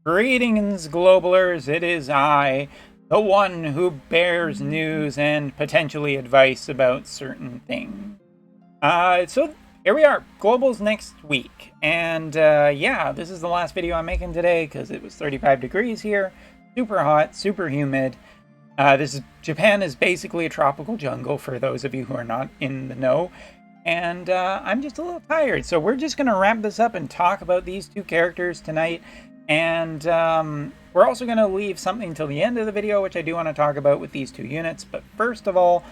Greetings, Globalers. It is I, the one who bears news and potentially advice about certain things. So here we are, Global's next week. And yeah, this is the last video I'm making today because it was 35 degrees here. Super hot, super humid. Japan is basically a tropical jungle for those of you who are not in the know. And I'm just a little tired. So we're just going to wrap this up and talk about these two characters tonight. And we're also going to leave something till the end of the video, which I do want to talk about with these two units. But first of all,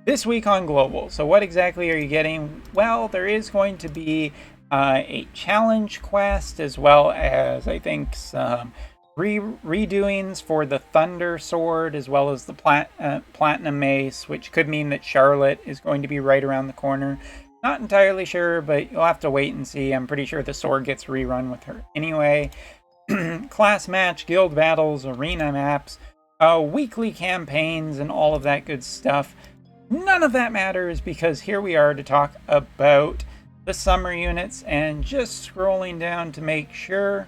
this week on Global. So what exactly are you getting? Well, there is going to be a challenge quest, as well as, I think, some redoings for the Thunder Sword, as well as the Platinum Mace, which could mean that Charlotte is going to be right around the corner. Not entirely sure, but you'll have to wait and see. I'm pretty sure the sword gets rerun with her anyway. Class match, guild battles, arena maps, weekly campaigns, and all of that good stuff. None of that matters because here we are to talk about the summer units, and just scrolling down to make sure.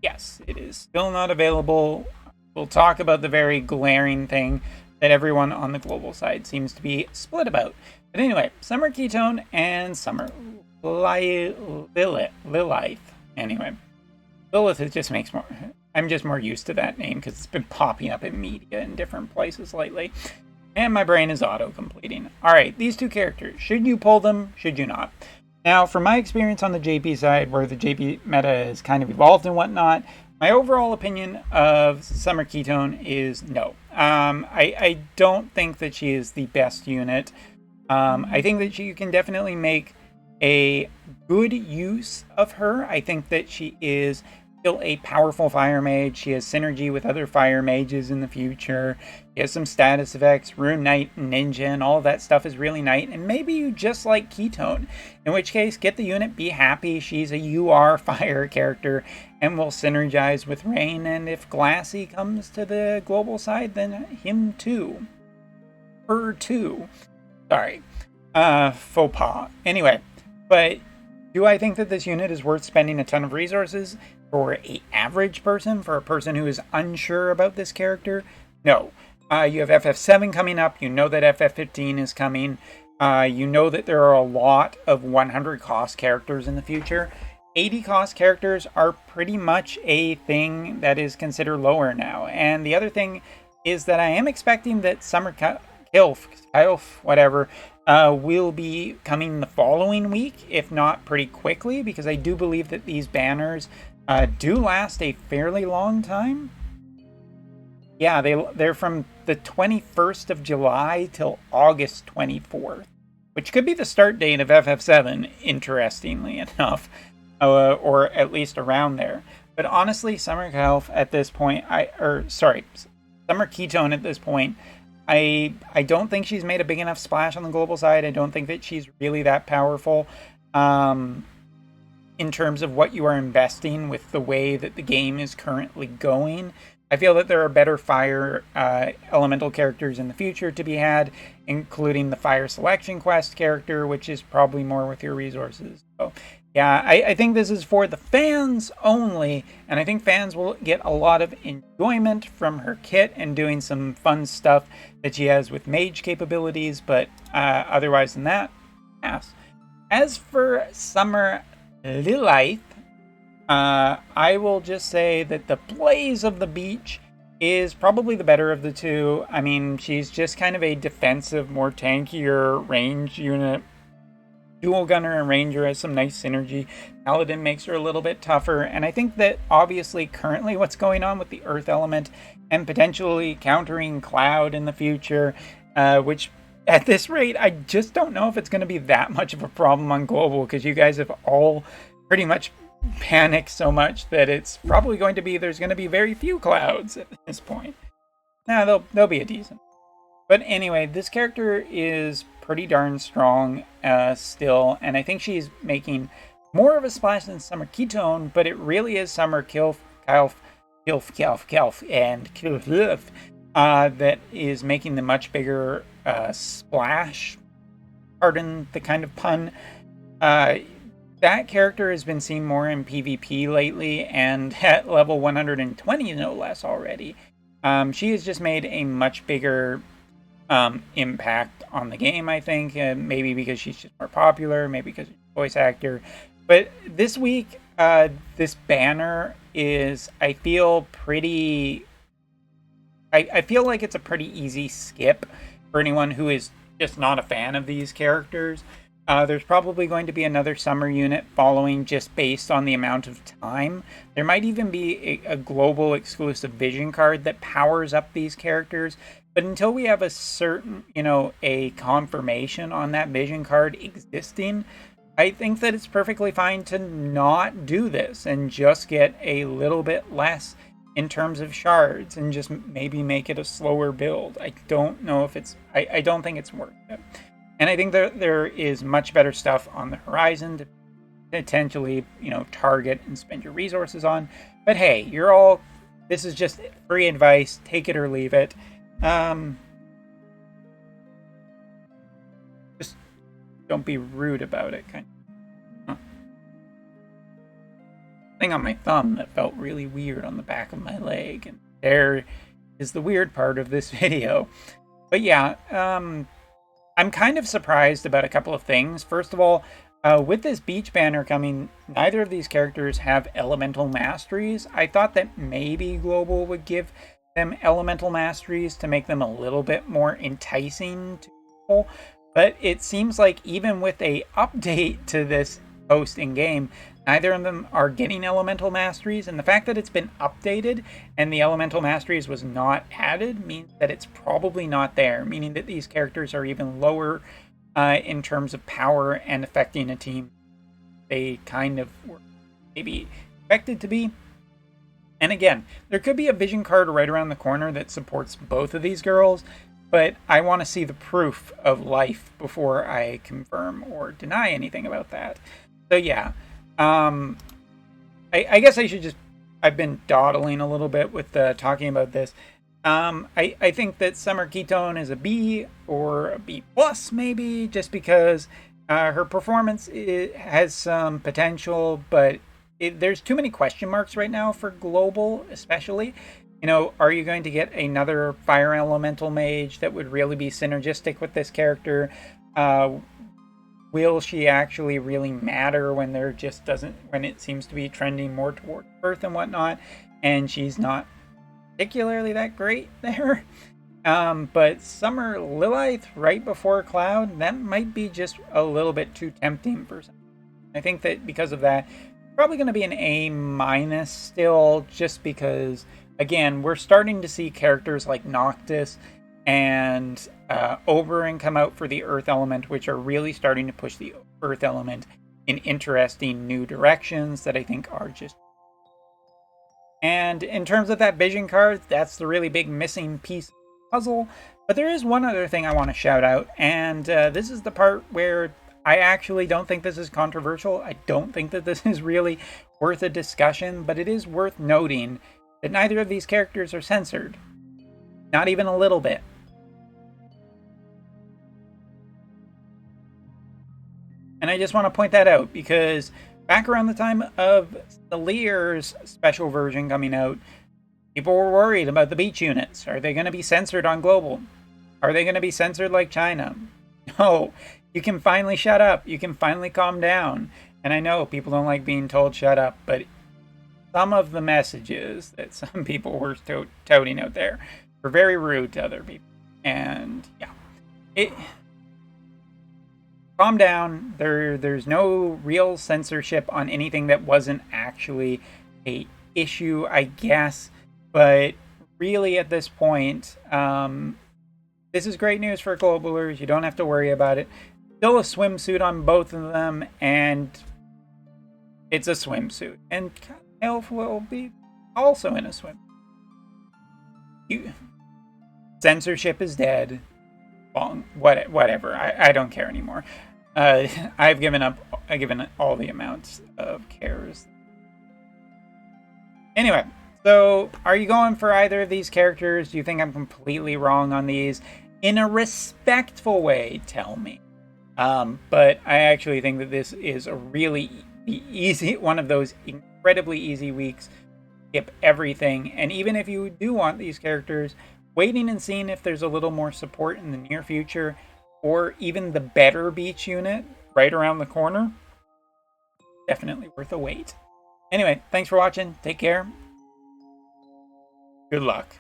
Yes, it is still not available. We'll talk about the very glaring thing that everyone on the global side seems to be split about. But anyway, Summer Ketone and Summer Lilith. Anyway, Lilith, it just makes more... I'm just more used to that name because it's been popping up in media in different places lately. And my brain is auto-completing. Alright, these two characters. Should you pull them? Should you not? Now, from my experience on the JP side, where the JP meta has kind of evolved and whatnot, my overall opinion of Summer Ketone is no. I don't think that she is the best unit. I think that you can definitely make a good use of her. I think that she is still a powerful fire mage. She has synergy with other fire mages in the future. She has some status effects, Rune Knight, Ninja, and all of that stuff is really nice. And maybe you just like Ketone, in which case, get the unit, be happy. She's a UR fire character and will synergize with Rain. And if Glassy comes to the global side, then him too. Her too. Sorry. Faux pas. Anyway, but do I think that this unit is worth spending a ton of resources for an average person, for a person who is unsure about this character? No. You have FF7 coming up. You know that FF15 is coming. You know that there are a lot of 100 cost characters in the future. 80 cost characters are pretty much a thing that is considered lower now. And the other thing is that I am expecting that Summer Kilf, whatever, will be coming the following week, if not pretty quickly, because I do believe that these banners do last a fairly long time. Yeah, they're from the 21st of July till August 24th, which could be the start date of FF7, interestingly enough, or at least around there. But honestly, Summer Kelf at this point, Summer Ketone at this point, I don't think she's made a big enough splash on the global side. I don't think that she's really that powerful in terms of what you are investing with the way that the game is currently going. I feel that there are better fire elemental characters in the future to be had, including the fire selection quest character, which is probably more with your resources. So yeah, I think this is for the fans only, and I think fans will get a lot of enjoyment from her kit and doing some fun stuff that she has with mage capabilities, but otherwise than that, pass. As for Summer Lilith, I will just say that the Blaze of the Beach is probably the better of the two. I mean, she's just kind of a defensive, more tankier range unit. Dual Gunner and Ranger has some nice synergy. Paladin makes her a little bit tougher. And I think that obviously currently what's going on with the Earth element and potentially countering Cloud in the future, which at this rate, I just don't know if it's going to be that much of a problem on global, because you guys have all pretty much panicked so much that it's probably going to be, there's going to be very few Clouds at this point. Nah, they'll be a decent. But anyway, this character is pretty darn strong still, and I think she's making more of a splash than Summer Ketone, but it really is Summer Kilf, and Kilf that is making the much bigger splash. Pardon the kind of pun. that character has been seen more in PvP lately, and at level 120, no less already. She has just made a much bigger impact on the game, I think. Maybe because she's just more popular, maybe because she's a voice actor. But this week, this banner is, I feel pretty... I feel like it's a pretty easy skip for anyone who is just not a fan of these characters. There's probably going to be another summer unit following just based on the amount of time. There might even be a global exclusive vision card that powers up these characters. But until we have a certain, a confirmation on that vision card existing, I think that it's perfectly fine to not do this and just get a little bit less in terms of shards and just maybe make it a slower build. I don't know if it's... I don't think it's worth it. And I think that there is much better stuff on the horizon to potentially, target and spend your resources on. But hey, this is just free advice. Take it or leave it. Just don't be rude about it, kind of. Thing on my thumb that felt really weird on the back of my leg, and there is the weird part of this video. But yeah, I'm kind of surprised about a couple of things. First of all, with this beach banner coming, neither of these characters have elemental masteries. I thought that maybe Global would give them elemental masteries to make them a little bit more enticing to people, but it seems like even with a update to this post in game, neither of them are getting elemental masteries, and the fact that it's been updated and the elemental masteries was not added means that it's probably not there, meaning that these characters are even lower in terms of power and affecting a team they kind of were maybe expected to be. And again, there could be a vision card right around the corner that supports both of these girls, but I want to see the proof of life before I confirm or deny anything about that. So yeah, I guess I should just... I've been dawdling a little bit with talking about this. I think that Summer Ketone is a B or a B plus maybe, just because her performance has some potential, but there's too many question marks right now for Global, especially. Are you going to get another fire elemental mage that would really be synergistic with this character? Will she actually really matter when when it seems to be trending more toward Earth and whatnot, and she's not particularly that great there? But Summer Lilith right before Cloud, that might be just a little bit too tempting for some. I think that because of that, probably going to be an A minus still, just because, again, we're starting to see characters like Noctis and Oberon come out for the Earth element, which are really starting to push the Earth element in interesting new directions that I think are just... And in terms of that vision card, that's the really big missing piece of the puzzle. But there is one other thing I want to shout out, and this is the part where I actually don't think this is controversial. I don't think that this is really worth a discussion, but it is worth noting that neither of these characters are censored. Not even a little bit. And I just want to point that out, because back around the time of the Lear's special version coming out, people were worried about the beach units. Are they going to be censored on Global? Are they going to be censored like China? No, you can finally shut up. You can finally calm down. And I know people don't like being told shut up, but some of the messages that some people were touting out there were very rude to other people. And yeah, calm down. There's no real censorship on anything that wasn't actually a issue, I guess. But really, at this point, this is great news for Globalers. You don't have to worry about it. Still a swimsuit on both of them, and it's a swimsuit. And Elf will be also in a swim. Censorship is dead. Well, whatever. I don't care anymore. I've given up. I've given all the amounts of cares. Anyway, so are you going for either of these characters? Do you think I'm completely wrong on these? In a respectful way, tell me. But I actually think that this is a really easy, one of those incredibly easy weeks. Skip everything, and even if you do want these characters, waiting and seeing if there's a little more support in the near future, or even the better beach unit right around the corner, definitely worth a wait. Anyway, thanks for watching. Take care. Good luck.